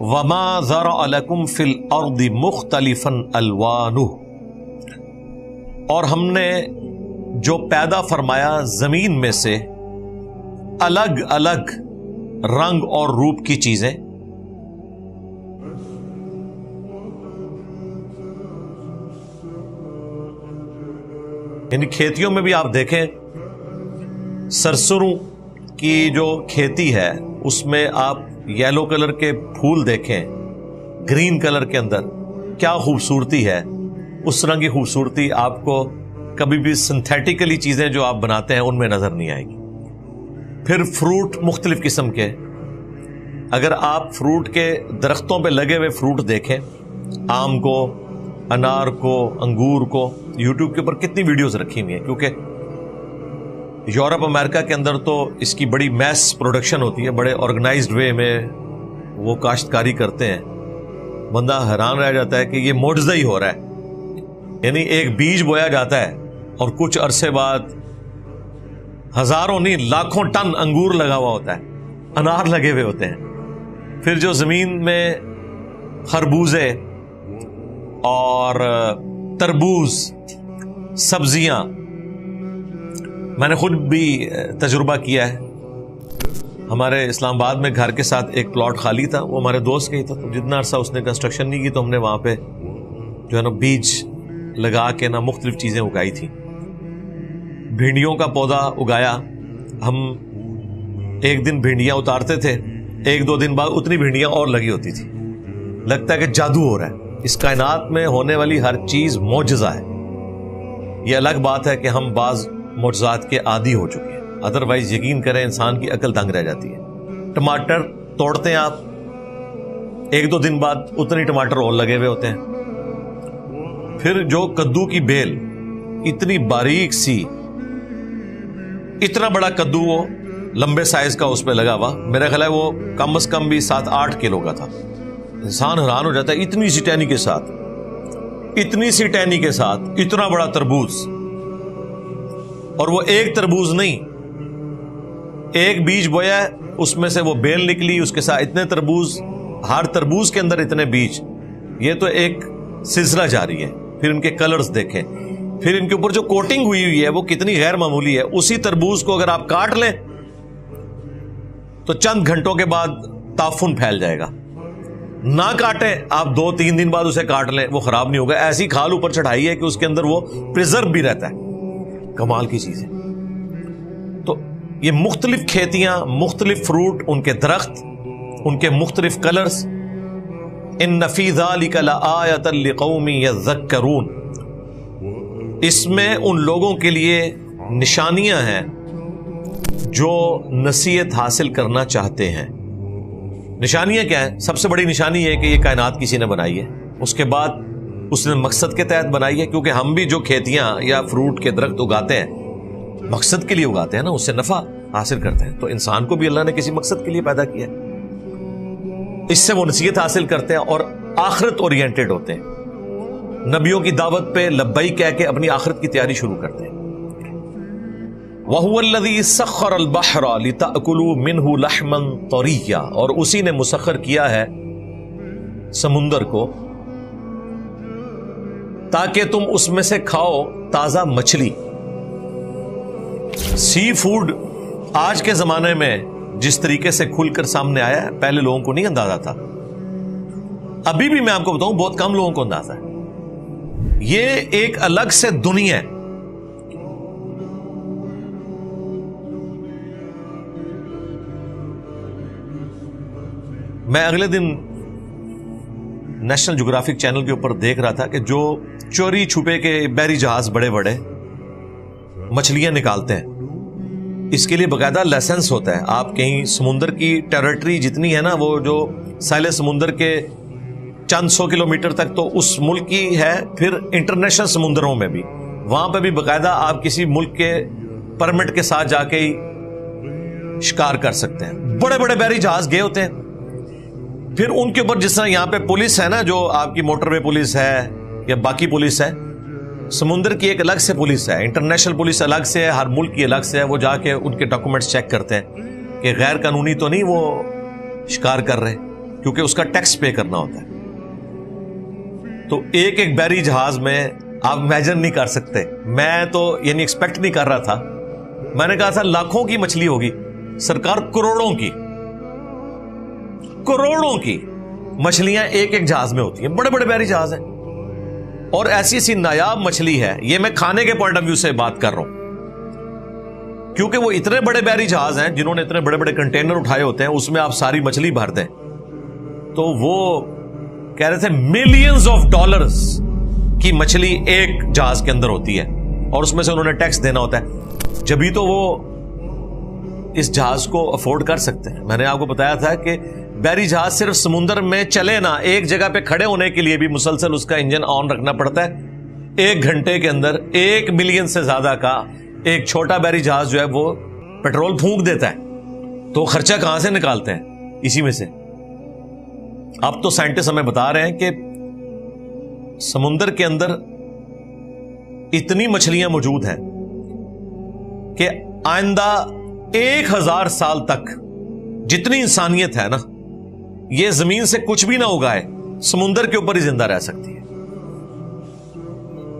وما ذرأ لکم فی الارض مختلفا الوانہ، اور ہم نے جو پیدا فرمایا زمین میں سے الگ الگ رنگ اور روپ کی چیزیں، یعنی کھیتیوں میں بھی آپ دیکھیں، سرسروں کی جو کھیتی ہے اس میں آپ یلو کلر کے پھول دیکھیں، گرین کلر کے اندر کیا خوبصورتی ہے، اس طرح کی خوبصورتی آپ کو کبھی بھی سنتھیٹیکلی چیزیں جو آپ بناتے ہیں ان میں نظر نہیں آئے گی۔ پھر فروٹ مختلف قسم کے، اگر آپ فروٹ کے درختوں پہ لگے ہوئے فروٹ دیکھیں، آم کو، انار کو، انگور کو، یوٹیوب کے اوپر کتنی ویڈیوز رکھی ہوئی ہیں، کیونکہ یورپ امریکہ کے اندر تو اس کی بڑی میس پروڈکشن ہوتی ہے، بڑے آرگنائزڈ وے میں وہ کاشتکاری کرتے ہیں، بندہ حیران رہ جاتا ہے کہ یہ معجزہ ہی ہو رہا ہے۔ یعنی ایک بیج بویا جاتا ہے اور کچھ عرصے بعد ہزاروں نہیں لاکھوں ٹن انگور لگا ہوا ہوتا ہے، انار لگے ہوئے ہوتے ہیں۔ پھر جو زمین میں خربوزے اور تربوز، سبزیاں، میں نے خود بھی تجربہ کیا ہے۔ ہمارے اسلام آباد میں گھر کے ساتھ ایک پلاٹ خالی تھا، وہ ہمارے دوست کا ہی تھا، تو جتنا عرصہ اس نے کنسٹرکشن نہیں کی تو ہم نے وہاں پہ جو ہے نا بیج لگا کے نا مختلف چیزیں اگائی تھی۔ بھنڈیوں کا پودا اگایا ہم، ایک دن بھنڈیاں اتارتے تھے، ایک دو دن بعد اتنی بھنڈیاں اور لگی ہوتی تھی، لگتا ہے کہ جادو ہو رہا ہے۔ اس کائنات میں ہونے والی ہر چیز معجزہ ہے۔ یہ الگ بات ہے کہ ہم بعض معجزات کے عادی ہو چکے ہیں، ادروائز یقین کریں انسان کی عقل دنگ رہ جاتی ہے۔ ٹماٹر توڑتے ہیں آپ، ایک دو دن بعد اتنے ٹماٹر اور لگے ہوئے ہوتے ہیں۔ پھر جو کدو کی بیل اتنی باریک سی، اتنا بڑا کدو وہ لمبے سائز کا اس پہ لگا ہوا، میرا خیال ہے وہ کم از کم بھی 7-8 کلو کا تھا۔ انسان حیران ہو جاتا ہے، اتنی سی ٹہنی کے ساتھ، اتنی سی ٹہنی کے ساتھ اتنا بڑا تربوز، اور وہ ایک تربوز نہیں، ایک بیج بویا ہے اس میں سے وہ بیل نکلی، اس کے ساتھ اتنے تربوز، ہر تربوز کے اندر اتنے بیج، یہ تو ایک سلسلہ جاری ہے۔ پھر ان کے کلرز دیکھیں، پھر ان کے اوپر جو کوٹنگ ہوئی ہوئی ہے وہ کتنی غیر معمولی ہے۔ اسی تربوز کو اگر آپ کاٹ لیں تو چند گھنٹوں کے بعد تعفن پھیل جائے گا، نہ کاٹیں آپ 2-3 دن بعد اسے کاٹ لیں وہ خراب نہیں ہوگا، ایسی کھال اوپر چڑھائی ہے کہ اس کے اندر وہ پریزرو بھی رہتا ہے۔ کمال کی چیز ہے۔ تو یہ مختلف کھیتیاں، مختلف فروٹ، ان کے درخت، ان کے مختلف کلرز، ان فی ذلک لآیۃ لقوم یذکرون، اس میں ان لوگوں کے لیے نشانیاں ہیں جو نصیحت حاصل کرنا چاہتے ہیں۔ نشانیاں کیا ہیں؟ سب سے بڑی نشانی یہ ہے کہ یہ کائنات کسی نے بنائی ہے، اس کے بعد اس نے مقصد کے تحت بنائی ہے، کیونکہ ہم بھی جو کھیتیاں یا فروٹ کے درخت اگاتے ہیں مقصد کے لیے اگاتے ہیں نا، اس سے نفع حاصل کرتے ہیں۔ تو انسان کو بھی اللہ نے کسی مقصد کے لیے پیدا کیا ہے، اس سے وہ نصیحت حاصل کرتے ہیں اور آخرت اورینٹڈ ہوتے ہیں، نبیوں کی دعوت پہ لبیک کہہ کے اپنی آخرت کی تیاری شروع کرتے ہیں۔ وَهُوَ الَّذِي سَخَّرَ الْبَحْرَ لِتَأْكُلُوا مِنْهُ لَحْمًا طَرِيًّا، اور اسی نے مسخر کیا ہے سمندر کو تاکہ تم اس میں سے کھاؤ تازہ مچھلی۔ سی فوڈ آج کے زمانے میں جس طریقے سے کھل کر سامنے آیا ہے، پہلے لوگوں کو نہیں اندازہ تھا، ابھی بھی میں آپ کو بتاؤں بہت کم لوگوں کو اندازہ ہے۔ یہ ایک الگ سے دنیا ہے۔ میں اگلے دن نیشنل جغرافک چینل کے اوپر دیکھ رہا تھا کہ جو چوری چھپے کے بحری جہاز بڑے بڑے مچھلیاں نکالتے ہیں، اس کے لیے باقاعدہ لائسنس ہوتا ہے۔ آپ کہیں سمندر کی ٹیریٹری جتنی ہے نا، وہ جو ساحل سمندر کے چند 100 کلومیٹر تک تو اس ملک کی ہے، پھر انٹرنیشنل سمندروں میں بھی، وہاں پہ بھی باقاعدہ آپ کسی ملک کے پرمٹ کے ساتھ جا کے ہی شکار کر سکتے ہیں۔ بڑے بڑے بحری جہاز گئے ہوتے ہیں، پھر ان کے اوپر جس طرح یہاں پہ پولیس ہے نا، جو آپ کی موٹر وے پولیس ہے یا باقی پولیس ہے، سمندر کی ایک الگ سے پولیس ہے، انٹرنیشنل پولیس الگ سے ہے، ہر ملک کی الگ سے ہے۔ وہ جا کے ان کے ڈاکومنٹس چیک کرتے ہیں کہ غیر قانونی تو نہیں وہ شکار کر رہے، کیونکہ اس کا ٹیکس پے کرنا ہوتا ہے. تو ایک ایک بحری جہاز میں آپ امیجن نہیں کر سکتے. میں تو یعنی ایکسپیکٹ نہیں کر رہا تھا. میں نے کہا تھا لاکھوں کی مچھلی ہوگی، سرکار کروڑوں کی مچھلیاں ایک ایک جہاز میں ہوتی ہیں. بڑے بڑے بحری جہاز ہیں اور ایسی ایسی نایاب مچھلی ہے. یہ میں کھانے کے پوائنٹ آف ویو سے بات کر رہا ہوں کیونکہ وہ اتنے بڑے بحری جہاز ہیں جنہوں نے اتنے بڑے بڑے کنٹینر اٹھائے ہوتے ہیں، اس میں آپ ساری مچھلی بھر دیں تو وہ کہہ رہے تھے ملینز آف ڈالرز کی مچھلی ایک جہاز کے اندر ہوتی ہے اور اس میں سے انہوں نے ٹیکس دینا ہوتا ہے. جبھی تو وہ اس جہاز کو افورڈ کر سکتے ہیں. میں نے آپ کو بتایا تھا کہ بحری جہاز صرف سمندر میں چلے نا، ایک جگہ پہ کھڑے ہونے کے لیے بھی مسلسل اس کا انجن آن رکھنا پڑتا ہے. 1 گھنٹے کے اندر 1 ملین سے زیادہ کا ایک چھوٹا بحری جہاز جو ہے وہ پیٹرول پھونک دیتا ہے. تو خرچہ کہاں سے نکالتے ہیں؟ اسی میں سے. اب تو سائنٹسٹ ہمیں بتا رہے ہیں کہ سمندر کے اندر اتنی مچھلیاں موجود ہیں کہ آئندہ 1000 سال تک جتنی انسانیت ہے نا، یہ زمین سے کچھ بھی نہ اگائے، سمندر کے اوپر ہی زندہ رہ سکتی ہے.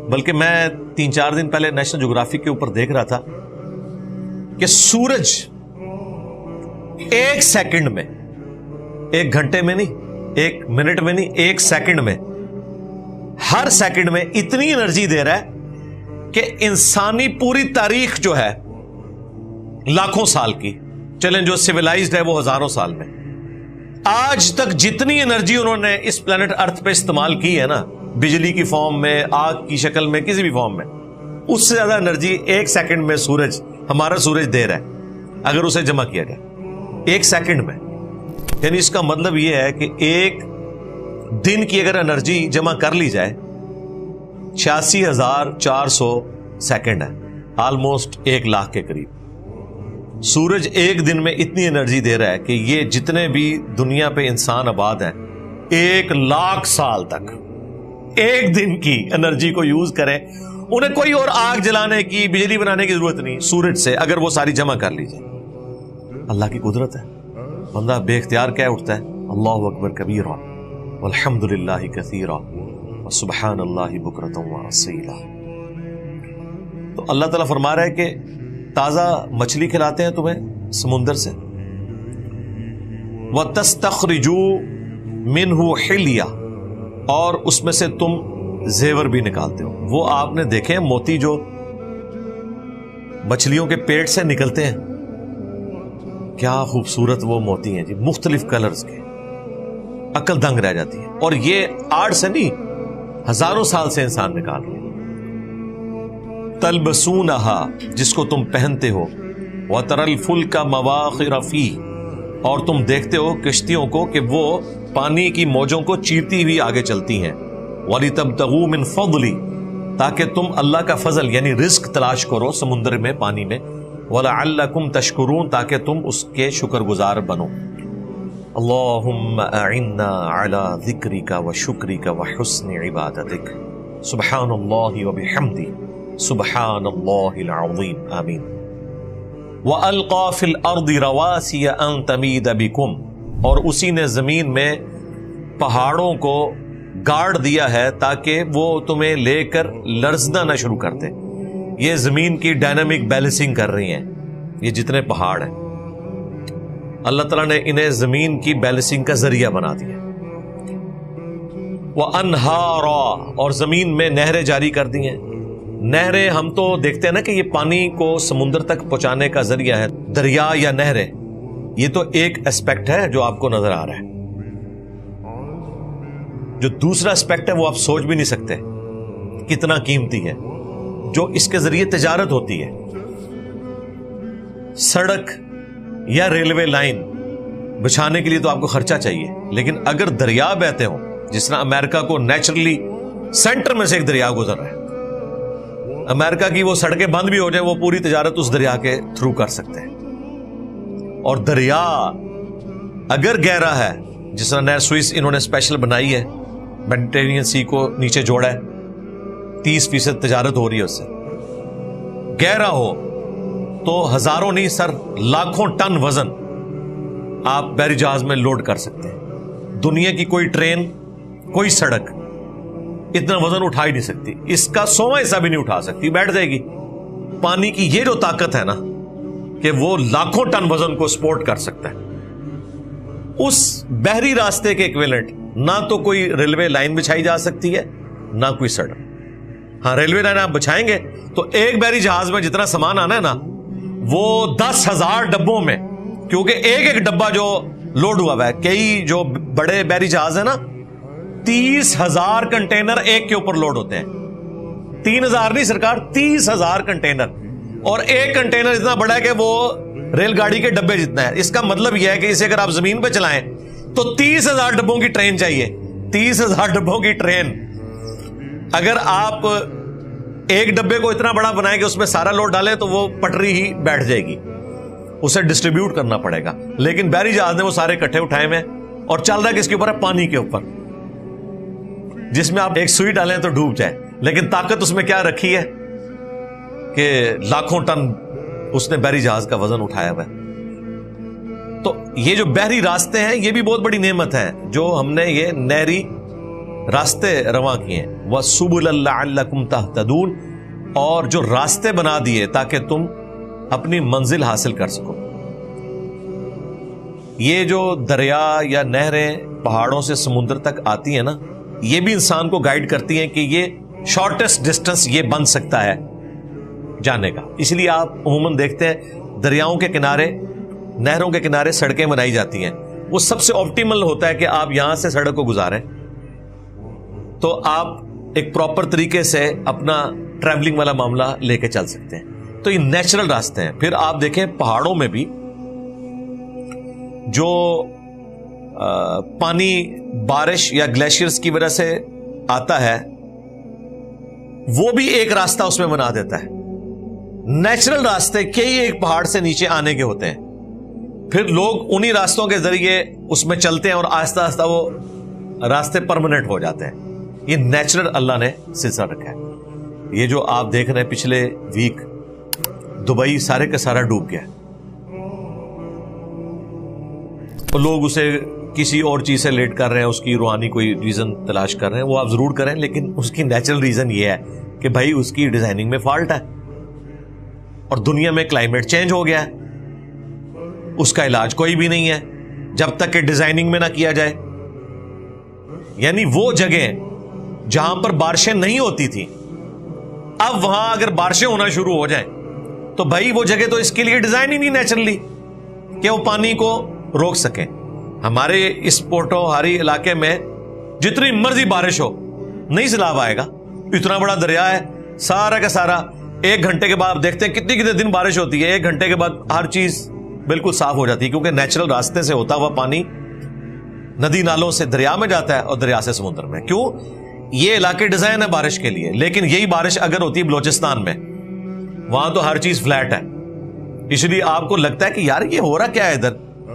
بلکہ میں 3-4 دن پہلے نیشنل جغرافی کے اوپر دیکھ رہا تھا کہ سورج 1 سیکنڈ میں، 1 گھنٹے میں نہیں، 1 منٹ میں نہیں، 1 سیکنڈ میں، ہر سیکنڈ میں اتنی انرجی دے رہا ہے کہ انسانی پوری تاریخ جو ہے لاکھوں سال کی، چلیں جو سیولائزڈ ہے وہ ہزاروں سال میں، آج تک جتنی انرجی انہوں نے اس پلانٹ ارتھ پہ استعمال کی ہے نا، بجلی کی فارم میں، آگ کی شکل میں، کسی بھی فارم میں، اس سے زیادہ انرجی 1 سیکنڈ میں سورج، ہمارا سورج دے رہا ہے اگر اسے جمع کیا جائے 1 سیکنڈ میں. یعنی اس کا مطلب یہ ہے کہ ایک دن کی اگر انرجی جمع کر لی جائے 86,400 سیکنڈ ہے، آلموسٹ 1 لاکھ کے قریب. سورج ایک دن میں اتنی انرجی دے رہا ہے کہ یہ جتنے بھی دنیا پہ انسان آباد ہیں 1 لاکھ سال تک ایک دن کی انرجی کو یوز کریں. انہیں کوئی اور آگ جلانے کی، بجلی بنانے کی ضرورت نہیں سورج سے، اگر وہ ساری جمع کر لی جائے. اللہ کی قدرت ہے. بندہ بے اختیار کہہ اٹھتا ہے اللہ اکبر کبیرا والحمد للہ کثیرا وسبحان اللہ بکرۃ واصیلا. تو اللہ تعالیٰ فرما رہا ہے کہ تازہ مچھلی کھلاتے ہیں تمہیں سمندر سے. وَتَسْتَخْرِجُوا مِنْهُ حِلْيَةً، اور اس میں سے تم زیور بھی نکالتے ہو. وہ آپ نے دیکھے ہیں موتی جو مچھلیوں کے پیٹ سے نکلتے ہیں، کیا خوبصورت وہ موتی ہیں جی، مختلف کلرز کے، عقل دنگ رہ جاتی ہے. اور یہ آرٹ سے نہیں، ہزاروں سال سے انسان نکال رہے ہیں. تلبسونها، جس کو تم پہنتے ہو، وَتَرَى الْفُلْكَ مَوَاخِرَ فِيهِ، اور تم دیکھتے ہو کشتیوں کو کہ وہ پانی کی موجوں کو چیرتی ہوئی آگے چلتی ہیں. وَلِتَبْتَغُوا مِنْ فَضْلِهِ، تاکہ تم اللہ کا فضل یعنی رزق تلاش کرو سمندر میں، پانی میں. وَلَعَلَّكُمْ تَشْكُرُونَ، تاکہ تم اس کے شکر گزار بنو. اللہم اعنا علی ذکرک وشکرک وحسن عبادتک، سبحان اللہ وبحمدہ، سبحان اللہ العظیم، آمین. وَأَلْقَى فِي الْأَرْضِ رَوَاسِيَ أَن تَمِيدَ بِكُمْ، اور اسی نے زمین میں پہاڑوں کو گاڑ دیا ہے تاکہ وہ تمہیں لے کر لرزنا نہ شروع کر دے. یہ زمین کی ڈائنامک بیلنسنگ کر رہی ہیں یہ جتنے پہاڑ ہیں. اللہ تعالیٰ نے انہیں زمین کی بیلنسنگ کا ذریعہ بنا دیا. وَأَنْهَارًا، اور زمین میں نہریں جاری کر دی ہیں. نہریں ہم تو دیکھتے ہیں نا کہ یہ پانی کو سمندر تک پہنچانے کا ذریعہ ہے، دریا یا نہریں. یہ تو ایک اسپیکٹ ہے جو آپ کو نظر آ رہا ہے. جو دوسرا اسپیکٹ ہے وہ آپ سوچ بھی نہیں سکتے کتنا قیمتی ہے، جو اس کے ذریعے تجارت ہوتی ہے. سڑک یا ریلوے لائن بچھانے کے لیے تو آپ کو خرچہ چاہیے، لیکن اگر دریا بہتے ہوں، جس طرح امریکہ کو نیچرلی سینٹر میں سے ایک دریا گزر رہا ہے، امریکہ کی وہ سڑکیں بند بھی ہو جائیں وہ پوری تجارت اس دریا کے تھرو کر سکتے ہیں. اور دریا اگر گہرا ہے، جس طرح نہر سوئس انہوں نے اسپیشل بنائی ہے، میڈیٹرینین سی کو نیچے جوڑا ہے، 30% تجارت ہو رہی ہے اس سے. گہرا ہو تو ہزاروں نہیں سر لاکھوں ٹن وزن آپ بحری جہاز میں لوڈ کر سکتے ہیں. دنیا کی کوئی ٹرین، کوئی سڑک اتنا وزن اٹھا ہی نہیں سکتی، اس کا 100واں حصہ بھی نہیں اٹھا سکتی، بیٹھ جائے گی۔ پانی کی یہ جو طاقت ہے نا کہ وہ لاکھوں ٹن وزن کو سپورٹ کر سکتا ہے، اس بحری راستے کے ایکویلنٹ نہ تو کوئی ریلوے لائن بچھائی جا سکتی ہے نہ کوئی سڑک۔ ہاں ریلوے لائن آپ بچھائیں گے تو ایک بحری جہاز میں جتنا سامان آنا ہے نا وہ 10,000 ڈبوں میں، کیونکہ ایک ایک ڈبہ جو لوڈ ہوا ہے، کئی جو بڑے بحری جہاز ہیں نا 30,000 کنٹینر ایک کے اوپر لوڈ ہوتے ہیں، 3,000 نہیں سرکار، 30,000 کنٹینر، اور ایک کنٹینر اتنا بڑا ہے کہ وہ ریل گاڑی کے ڈبے جتنا ہے۔ اس کا مطلب یہ ہے کہ اسے اگر آپ زمین پہ چلائیں تو 30,000 ڈبوں کی ٹرین چاہیے، 30,000 ڈبوں کی ٹرین۔ اگر آپ ایک ڈبے کو اتنا بڑا بنائیں کہ اس میں سارا لوڈ ڈالیں تو وہ پٹری ہی بیٹھ جائے گی، اسے ڈسٹریبیوٹ کرنا پڑے گا۔ لیکن بحری جہاز نے وہ سارے اکٹھے اٹھائے ہوئے اور چل رہا ہے کس کے اوپر ہے؟ پانی کے اوپر، جس میں آپ ایک سوئی ڈالیں تو ڈوب جائے، لیکن طاقت اس میں کیا رکھی ہے کہ لاکھوں ٹن اس نے بحری جہاز کا وزن اٹھایا ہوا ہے۔ تو یہ جو بحری راستے ہیں یہ بھی بہت بڑی نعمت ہے جو ہم نے یہ نہری راستے رواں کیے ہیں، وَسُبُلًا لَعَلَّكُمْ تَهْتَدُونَ، اور جو راستے بنا دیے تاکہ تم اپنی منزل حاصل کر سکو۔ یہ جو دریا یا نہریں پہاڑوں سے سمندر تک آتی ہیں نا، یہ بھی انسان کو گائیڈ کرتی ہیں کہ یہ شارٹیسٹ ڈسٹنس یہ بن سکتا ہے جانے کا۔ اس لیے آپ عموماً دیکھتے ہیں دریاؤں کے کنارے، نہروں کے کنارے سڑکیں بنائی جاتی ہیں، وہ سب سے آپٹیمل ہوتا ہے کہ آپ یہاں سے سڑک کو گزاریں تو آپ ایک پراپر طریقے سے اپنا ٹریولنگ والا معاملہ لے کے چل سکتے ہیں۔ تو یہ نیچرل راستے ہیں۔ پھر آپ دیکھیں پہاڑوں میں بھی جو پانی بارش یا گلیشیئرز کی وجہ سے آتا ہے وہ بھی ایک راستہ اس میں بنا دیتا ہے۔ نیچرل راستے کئی ایک پہاڑ سے نیچے آنے کے ہوتے ہیں، پھر لوگ انہی راستوں کے ذریعے اس میں چلتے ہیں اور آہستہ آہستہ وہ راستے پرماننٹ ہو جاتے ہیں۔ یہ نیچرل اللہ نے سلسلہ رکھا ہے۔ یہ جو آپ دیکھ رہے ہیں پچھلے ویک دبئی سارے کا سارا ڈوب گیا، اور لوگ اسے کسی اور چیز سے لیٹ کر رہے ہیں، اس کی روحانی کوئی ریزن تلاش کر رہے ہیں، وہ آپ ضرور کریں، لیکن اس کی نیچرل ریزن یہ ہے کہ بھائی اس کی ڈیزائننگ میں فالٹ ہے اور دنیا میں کلائمیٹ چینج ہو گیا ہے، اس کا علاج کوئی بھی نہیں ہے جب تک کہ ڈیزائننگ میں نہ کیا جائے۔ یعنی وہ جگہ جہاں پر بارشیں نہیں ہوتی تھی، اب وہاں اگر بارشیں ہونا شروع ہو جائیں تو بھائی وہ جگہ تو اس کے لیے ڈیزائن ہی نہیں نیچرلی کہ وہ پانی کو روک سکیں۔ ہمارے اس پوٹوہاری علاقے میں جتنی مرضی بارش ہو نہیں سیلاب آئے گا، اتنا بڑا دریا ہے، سارا کا سارا 1 گھنٹے کے بعد دیکھتے ہیں کتنے دن بارش ہوتی ہے، 1 گھنٹے کے بعد ہر چیز بالکل صاف ہو جاتی ہے، کیونکہ نیچرل راستے سے ہوتا ہوا پانی ندی نالوں سے دریا میں جاتا ہے اور دریا سے سمندر میں۔ کیوں؟ یہ علاقے ڈیزائن ہے بارش کے لیے، لیکن یہی بارش اگر ہوتی ہے بلوچستان میں، وہاں تو ہر چیز فلیٹ ہے، اس لیے آپ کو لگتا ہے کہ یار یہ ہو رہا کیا ہے، ادھر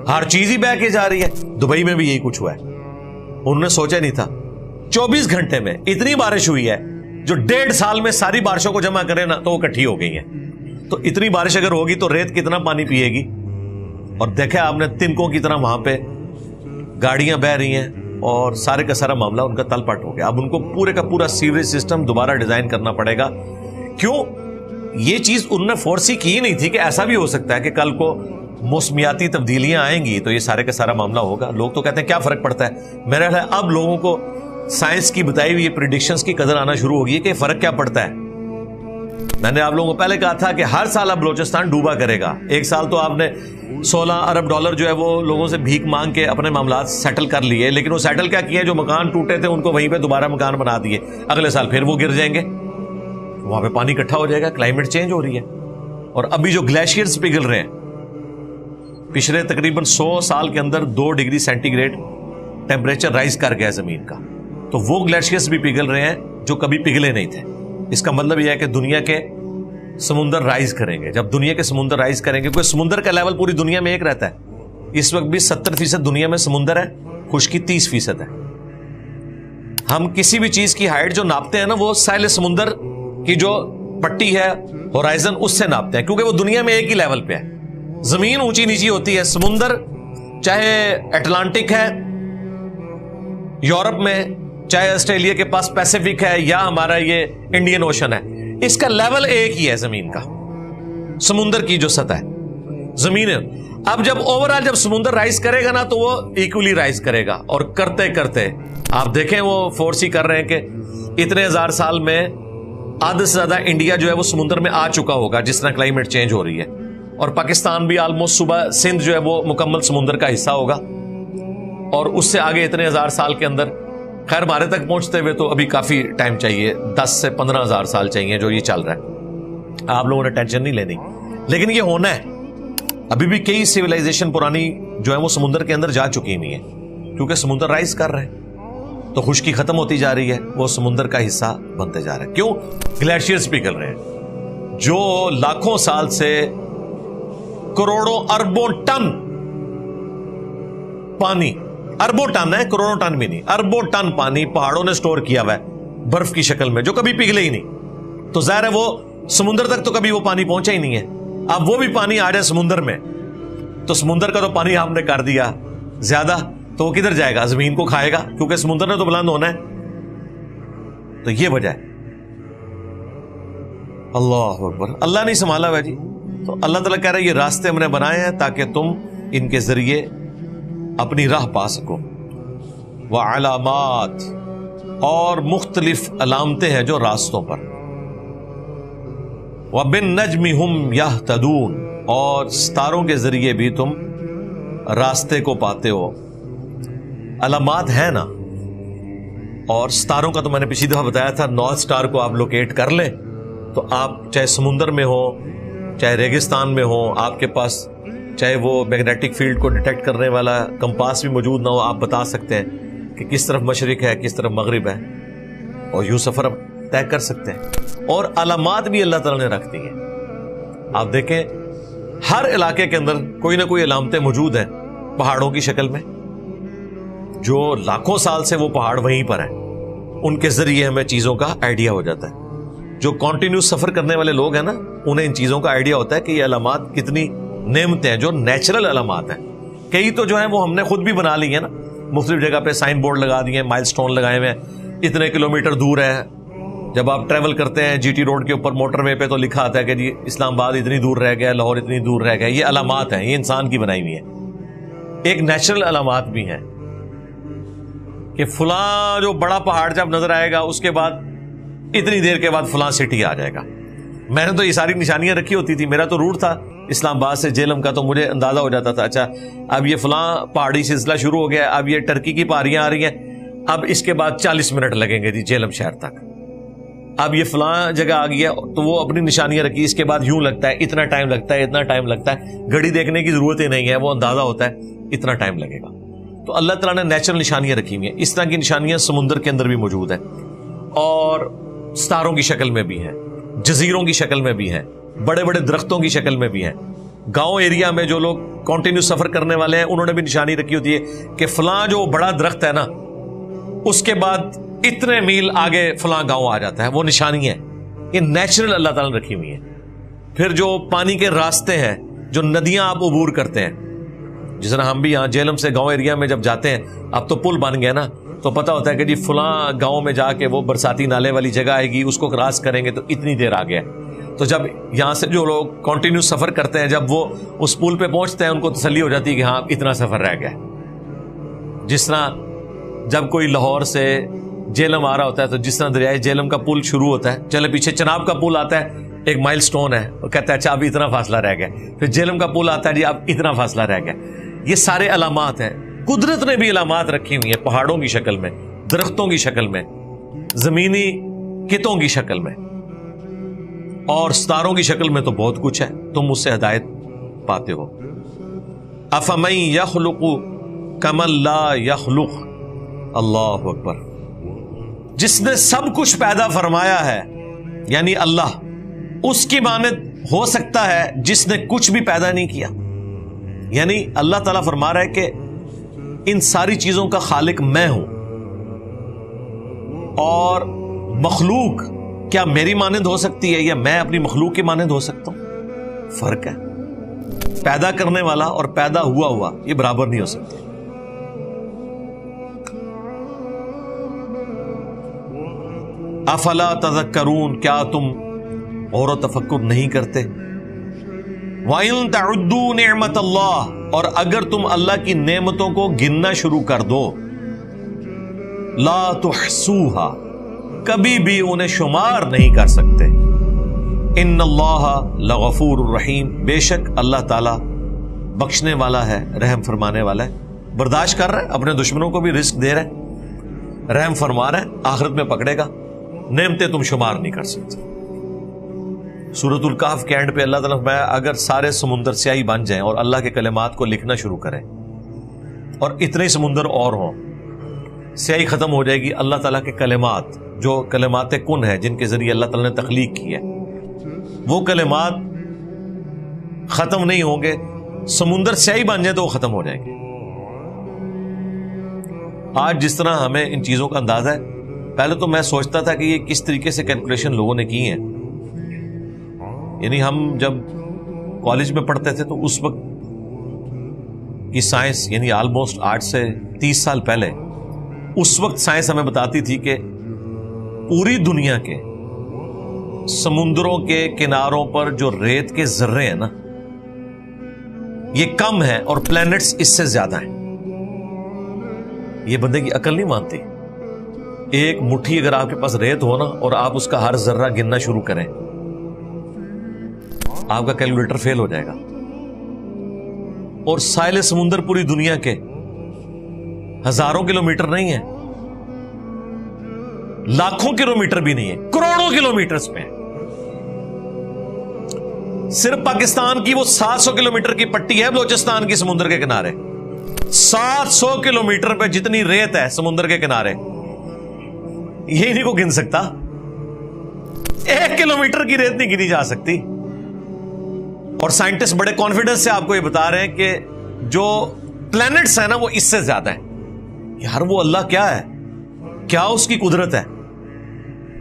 ہر چیز ہی بہ کے جا رہی ہے۔ دبئی میں بھی یہی کچھ ہوا ہے، انہوں نے سوچا نہیں تھا 24 گھنٹے میں اتنی بارش ہوئی ہے جو 1.5 سال میں ساری بارشوں کو جمع کرے نا تو وہ اکٹھی ہو گئی ہیں۔ تو اتنی بارش اگر ہوگی تو ریت کتنا پانی پیے گی، اور دیکھیں آپ نے تنکوں کی طرح وہاں پہ گاڑیاں بہ رہی ہیں اور سارے کا سارا معاملہ ان کا تل پٹ ہو گیا۔ اب ان کو پورے کا پورا سیوریج سسٹم دوبارہ ڈیزائن کرنا پڑے گا۔ کیوں؟ یہ چیز انہوں نے فورسی کی ہی نہیں تھی کہ ایسا بھی ہو سکتا ہے کہ کل کو موسمیاتی تبدیلیاں آئیں گی تو یہ سارے کا سارا معاملہ ہوگا۔ لوگ تو کہتے ہیں کیا فرق پڑتا ہے، میرا خیال ہے اب لوگوں کو سائنس کی بتائی ہوئی پریڈکشنز کی قدر آنا شروع ہوگی کہ فرق کیا پڑتا ہے۔ میں نے آپ لوگوں کو پہلے کہا تھا کہ ہر سال اب بلوچستان ڈوبا کرے گا۔ ایک سال تو آپ نے $16 ارب جو ہے وہ لوگوں سے بھیک مانگ کے اپنے معاملات سیٹل کر لیے، لیکن وہ سیٹل کیا کیے، جو مکان ٹوٹے تھے ان کو وہیں پہ دوبارہ مکان بنا دیے، اگلے سال پھر وہ گر جائیں گے، وہاں پہ پانی اکٹھا ہو جائے گا، کلائمیٹ چینج ہو رہی ہے۔ اور ابھی جو گلیشیئرز پگھل رہے ہیں، پچھلے تقریباً 100 سال کے اندر 2 degree centigrade temperature rise کر گیا زمین کا، تو وہ گلیشیئرز بھی پگھل رہے ہیں جو کبھی پگھلے نہیں تھے۔ اس کا مطلب یہ ہے کہ دنیا کے سمندر رائز کریں گے۔ جب دنیا کے سمندر رائز کریں گے، کیونکہ سمندر کا لیول پوری دنیا میں ایک رہتا ہے، اس وقت بھی 70% دنیا میں سمندر ہے، خشکی 30% ہے۔ ہم کسی بھی چیز کی ہائٹ جو ناپتے ہیں نا، وہ ساحل سمندر کی جو پٹی ہے ہورائزن اس سے ناپتے ہیں، کیونکہ وہ دنیا میں ایک ہی لیول پہ ہے۔ زمین اونچی نیچی ہوتی ہے، سمندر چاہے اٹلانٹک ہے یورپ میں چاہے آسٹریلیا کے پاس پیسیفک ہے یا ہمارا یہ انڈین اوشن ہے، اس کا لیول ایک ہی ہے زمین کا، سمندر کی جو سطح ہے زمین ہے۔ اب جب اوورآل جب سمندر رائز کرے گا نا تو وہ ایکولی رائز کرے گا، اور کرتے کرتے آپ دیکھیں وہ فورسی کر رہے ہیں کہ اتنے ہزار سال میں آدھے سے زیادہ انڈیا جو ہے وہ سمندر میں آ چکا ہوگا جس طرح کلائمیٹ چینج ہو رہی ہے، اور پاکستان بھی آلموسٹ صبح سندھ جو ہے وہ مکمل سمندر کا حصہ ہوگا، اور اس سے آگے اتنے ہزار سال کے اندر، خیر ہمارے تک پہنچتے ہوئے تو ابھی کافی ٹائم چاہیے، 10 سے 15 ہزار سال چاہیے جو یہ چل رہا ہے، آپ لوگوں نے ٹینشن نہیں لینی، لیکن یہ ہونا ہے۔ ابھی بھی کئی سیولائزیشن پرانی جو ہے وہ سمندر کے اندر جا چکی نہیں ہے، کیونکہ سمندر رائز کر رہے ہیں تو خشکی ختم ہوتی جا رہی ہے، وہ سمندر کا حصہ بنتے جا رہے ہیں۔ کیوں؟ گلیشیئرز پگھل رہے ہیں جو لاکھوں سال سے کروڑوں اربوں ٹن پانی، اربوں ٹن ہے، کروڑوں ٹن بھی نہیں، اربوں ٹن پانی پہاڑوں نے سٹور کیا ہوا ہے برف کی شکل میں، جو کبھی پگھلے ہی نہیں، تو ظاہر ہے وہ سمندر تک تو کبھی وہ پانی پہنچا ہی نہیں ہے۔ اب وہ بھی پانی آ جائے سمندر میں تو سمندر کا تو پانی آپ نے کر دیا زیادہ، تو وہ کدھر جائے گا؟ زمین کو کھائے گا، کیونکہ سمندر نے تو بلند ہونا ہے۔ تو یہ وجہ ہے۔ اللہ اکبر، اللہ نہیں سنبھالا ہوا جی، تو اللہ تعالیٰ کہہ رہا ہے یہ راستے ہم نے بنائے ہیں تاکہ تم ان کے ذریعے اپنی راہ پا سکو۔ وعلامات، اور مختلف علامتیں ہیں جو راستوں پر۔ وبالنجم هم يهتدون، اور ستاروں کے ذریعے بھی تم راستے کو پاتے ہو۔ علامات ہیں نا، اور ستاروں کا تو میں نے پچھلی دفعہ بتایا تھا، نارتھ سٹار کو آپ لوکیٹ کر لیں تو آپ چاہے سمندر میں ہو چاہے ریگستان میں ہو، آپ کے پاس چاہے وہ میگنیٹک فیلڈ کو ڈیٹیکٹ کرنے والا کمپاس بھی موجود نہ ہو، آپ بتا سکتے ہیں کہ کس طرف مشرق ہے کس طرف مغرب ہے، اور یوں سفر طے کر سکتے ہیں۔ اور علامات بھی اللہ تعالیٰ نے رکھ دی ہیں۔ آپ دیکھیں ہر علاقے کے اندر کوئی نہ کوئی علامتیں موجود ہیں پہاڑوں کی شکل میں، جو لاکھوں سال سے وہ پہاڑ وہیں پر ہیں، ان کے ذریعے ہمیں چیزوں کا آئیڈیا ہو جاتا ہے۔ جو کنٹینیوس سفر کرنے والے لوگ ہیں نا، انہیں ان چیزوں کا آئیڈیا ہوتا ہے کہ یہ علامات کتنی نعمتیں ہیں، جو نیچرل علامات ہیں۔ کئی تو جو ہیں وہ ہم نے خود بھی بنا لی ہیں نا، مختلف جگہ پہ سائن بورڈ لگا دیے، مائل سٹون لگائے ہوئے ہیں، اتنے کلومیٹر دور ہے۔ جب آپ ٹریول کرتے ہیں جی ٹی روڈ کے اوپر موٹر وے پہ تو لکھا آتا ہے کہ جی اسلام آباد اتنی دور رہ گیا، لاہور اتنی دور رہ گیا۔ یہ علامات ہیں، یہ انسان کی بنائی ہوئی ہیں۔ ایک نیچرل علامات بھی ہیں کہ فلاں جو بڑا پہاڑ جب نظر آئے گا اس کے بعد اتنی دیر کے بعد فلاں سٹی آ جائے گا۔ میں نے تو یہ ساری نشانیاں رکھی ہوتی تھی، میرا تو روٹ تھا اسلام آباد سے جیلم کا، تو مجھے اندازہ ہو جاتا تھا اچھا اب یہ فلاں پہاڑی سلسلہ شروع ہو گیا، اب یہ ٹرکی کی پہاڑیاں آ رہی ہیں، اب اس کے بعد 40 منٹ لگیں گے جی جیلم شہر تک، اب یہ فلاں جگہ آ گیا، تو وہ اپنی نشانیاں رکھی، اس کے بعد یوں لگتا ہے، اتنا ٹائم لگتا ہے، اتنا ٹائم لگتا ہے، گھڑی دیکھنے کی ضرورت ہی نہیں ہے، وہ اندازہ ہوتا ہے اتنا ٹائم لگے گا۔ تو اللہ تعالیٰ نے نیچرل نشانیاں رکھی ہوئی ہیں۔ اس طرح کی نشانیاں سمندر کے اندر بھی موجود ہیں، اور ستاروں کی شکل میں بھی ہیں، جزیروں کی شکل میں بھی ہیں، بڑے بڑے درختوں کی شکل میں بھی ہیں۔ گاؤں ایریا میں جو لوگ کنٹینیو سفر کرنے والے ہیں انہوں نے بھی نشانی رکھی ہوتی ہے کہ فلاں جو بڑا درخت ہے نا، اس کے بعد اتنے میل آگے فلاں گاؤں آ جاتا ہے، وہ نشانی ہے۔ یہ نیچرل اللہ تعالیٰ نے رکھی ہوئی ہیں۔ پھر جو پانی کے راستے ہیں، جو ندیاں آپ عبور کرتے ہیں، جس طرح ہم بھی یہاں جیلم سے گاؤں ایریا میں جب جاتے ہیں، اب تو پل بن گیا نا، تو پتہ ہوتا ہے کہ جی فلاں گاؤں میں جا کے وہ برساتی نالے والی جگہ آئے گی، اس کو کراس کریں گے تو اتنی دیر آگے ہے۔ تو جب یہاں سے جو لوگ کنٹینیو سفر کرتے ہیں، جب وہ اس پل پہ پہنچتے ہیں ان کو تسلی ہو جاتی ہے کہ ہاں اتنا سفر رہ گیا۔ جس طرح جب کوئی لاہور سے جیلم آ رہا ہوتا ہے تو جس طرح دریائے جیلم کا پل شروع ہوتا ہے، چلے پیچھے چناب کا پل آتا ہے، ایک مائل سٹون ہے، وہ کہتا ہے اچھا اب اتنا فاصلہ رہ گیا، پھر جیلم کا پل آتا ہے جی اب اتنا فاصلہ رہ گیا۔ یہ سارے علامات ہیں، قدرت نے بھی علامات رکھی ہوئی ہیں، پہاڑوں کی شکل میں، درختوں کی شکل میں، زمینی کتوں کی شکل میں، اور ستاروں کی شکل میں، تو بہت کچھ ہے، تم اس سے ہدایت پاتے ہو۔ افمن یخلق کمن لا یخلق، اللہ اکبر، جس نے سب کچھ پیدا فرمایا ہے یعنی اللہ، اس کی مانند ہو سکتا ہے جس نے کچھ بھی پیدا نہیں کیا؟ یعنی اللہ تعالیٰ فرما رہا ہے کہ ان ساری چیزوں کا خالق میں ہوں، اور مخلوق کیا میری مانند ہو سکتی ہے یا میں اپنی مخلوق کی مانند ہو سکتا ہوں؟ فرق ہے۔ پیدا کرنے والا اور پیدا ہوا یہ برابر نہیں ہو سکتے۔ افلا تذکرون، کیا تم غور و تفکر نہیں کرتے؟ وَإِن تَعُدُّوا نِعْمَةَ اللَّهِ، اور اگر تم اللہ کی نعمتوں کو گننا شروع کر دو، لا تحصوها، کبھی بھی انہیں شمار نہیں کر سکتے۔ ان اللہ لغفور الرحیم، بے شک اللہ تعالی بخشنے والا ہے، رحم فرمانے والا ہے۔ برداشت کر رہا ہے، اپنے دشمنوں کو بھی رزق دے رہا ہے، رحم فرما رہا ہے، آخرت میں پکڑے گا، نعمتیں تم شمار نہیں کر سکتے۔ سورۃ الکہف کے اینڈ پہ اللہ تعالیٰ فرمایا اگر سارے سمندر سیاہی بن جائیں اور اللہ کے کلمات کو لکھنا شروع کریں اور اتنے سمندر اور ہوں، سیاہی ختم ہو جائے گی۔ اللہ تعالیٰ کے کلمات جو کلمات کن ہے، جن کے ذریعے اللہ تعالیٰ نے تخلیق کی ہے، وہ کلمات ختم نہیں ہوں گے۔ سمندر سیاہی بن جائے تو وہ ختم ہو جائیں گے۔ آج جس طرح ہمیں ان چیزوں کا اندازہ ہے، پہلے تو میں سوچتا تھا کہ یہ کس طریقے سے کیلکولیشن لوگوں نے کی ہیں۔ یعنی ہم جب کالج میں پڑھتے تھے تو اس وقت کی سائنس، یعنی آلموسٹ 8 سے 30 سال پہلے، اس وقت سائنس ہمیں بتاتی تھی کہ پوری دنیا کے سمندروں کے کناروں پر جو ریت کے ذرے ہیں نا، یہ کم ہیں اور پلینٹس اس سے زیادہ ہیں۔ یہ بندے کی عقل نہیں مانتی۔ ایک مٹھی اگر آپ کے پاس ریت ہو نا اور آپ اس کا ہر ذرہ گننا شروع کریں، آپ کا کیلکولیٹر فیل ہو جائے گا۔ اور ساحل سمندر پوری دنیا کے ہزاروں کلومیٹر نہیں ہے، لاکھوں کلومیٹر بھی نہیں ہے، کروڑوں کلومیٹرز پہ ہیں۔ صرف پاکستان کی وہ 700 کلومیٹر کی پٹی ہے بلوچستان کی سمندر کے کنارے، 700 کلومیٹر پہ جتنی ریت ہے سمندر کے کنارے، یہی نہیں کو گن سکتا۔ 1 کلومیٹر کی ریت نہیں گنی جا سکتی۔ اور سائنٹسٹ بڑے کانفیڈنس سے آپ کو یہ بتا رہے ہیں کہ جو پلینٹس ہیں نا وہ اس سے زیادہ ہیں۔ یار وہ اللہ کیا ہے، کیا اس کی قدرت ہے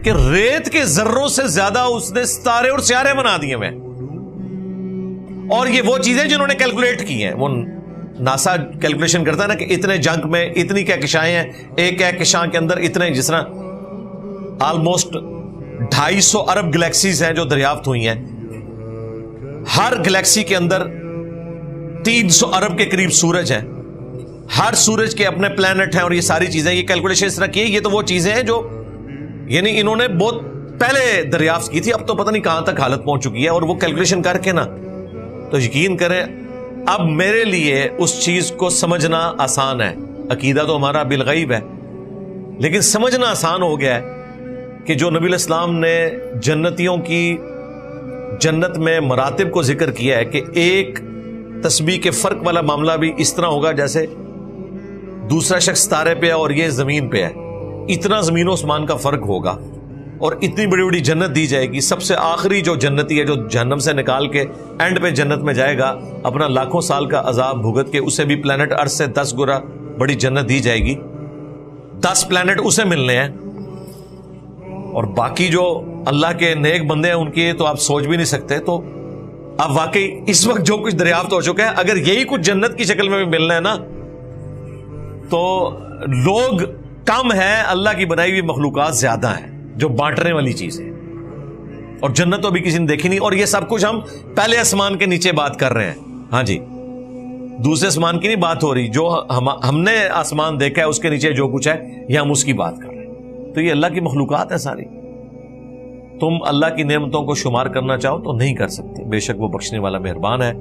کہ ریت کے ذروں سے زیادہ اس نے ستارے اور سیارے بنا دیے ہوئے۔ اور یہ وہ چیزیں جنہوں نے کیلکولیٹ کی ہیں، وہ ناسا کیلکولیشن کرتا ہے نا کہ اتنے جنک میں اتنی کہکشائیں ہیں، ایک کہکشاں کے اندر اتنے، جس طرح آلموسٹ 250 ارب گلیکسیز ہیں جو دریافت ہوئی ہیں، ہر گلیکسی کے اندر 300 ارب کے قریب سورج ہیں، ہر سورج کے اپنے پلانٹ ہیں، اور یہ ساری چیزیں، یہ کیلکولیشن اس طرح کی ہے۔ یہ تو وہ چیزیں ہیں جو یعنی انہوں نے بہت پہلے دریافت کی تھی، اب تو پتہ نہیں کہاں تک حالت پہنچ چکی ہے۔ اور وہ کیلکولیشن کر کے نا، تو یقین کریں اب میرے لیے اس چیز کو سمجھنا آسان ہے۔ عقیدہ تو ہمارا بالغیب ہے، لیکن سمجھنا آسان ہو گیا ہے کہ جو نبی علیہ السلام نے جنتیوں کی جنت میں مراتب کو ذکر کیا ہے کہ ایک تسبیح کے فرق والا معاملہ بھی اس طرح ہوگا جیسے دوسرا شخص ستارے پہ ہے اور یہ زمین پہ ہے، اتنا زمین و آسمان کا فرق ہوگا، اور اتنی بڑی بڑی جنت دی جائے گی۔ سب سے آخری جو جنتی ہے جو جہنم سے نکال کے اینڈ پہ جنت میں جائے گا، اپنا لاکھوں سال کا عذاب بھگت کے، اسے بھی پلانٹ ارتھ سے 10 گنا بڑی جنت دی جائے گی۔ 10 پلانٹ اسے ملنے ہیں، اور باقی جو اللہ کے نیک بندے ہیں ان کی تو آپ سوچ بھی نہیں سکتے۔ تو اب واقعی اس وقت جو کچھ دریافت ہو چکا ہے، اگر یہی کچھ جنت کی شکل میں بھی ملنا ہے نا، تو لوگ کم ہیں، اللہ کی بنائی ہوئی مخلوقات زیادہ ہیں جو بانٹنے والی چیز ہے۔ اور جنت تو ابھی کسی نے دیکھی نہیں، اور یہ سب کچھ ہم پہلے آسمان کے نیچے بات کر رہے ہیں۔ ہاں جی، دوسرے آسمان کی نہیں بات ہو رہی، جو ہم نے آسمان دیکھا ہے اس کے نیچے جو کچھ ہے، یہ ہم اس کی بات کر رہے ہیں۔ تو یہ اللہ کی مخلوقات ہے ساری۔ تم اللہ کی نعمتوں کو شمار کرنا چاہو تو نہیں کر سکتے، بے شک وہ بخشنے والا مہربان ہے۔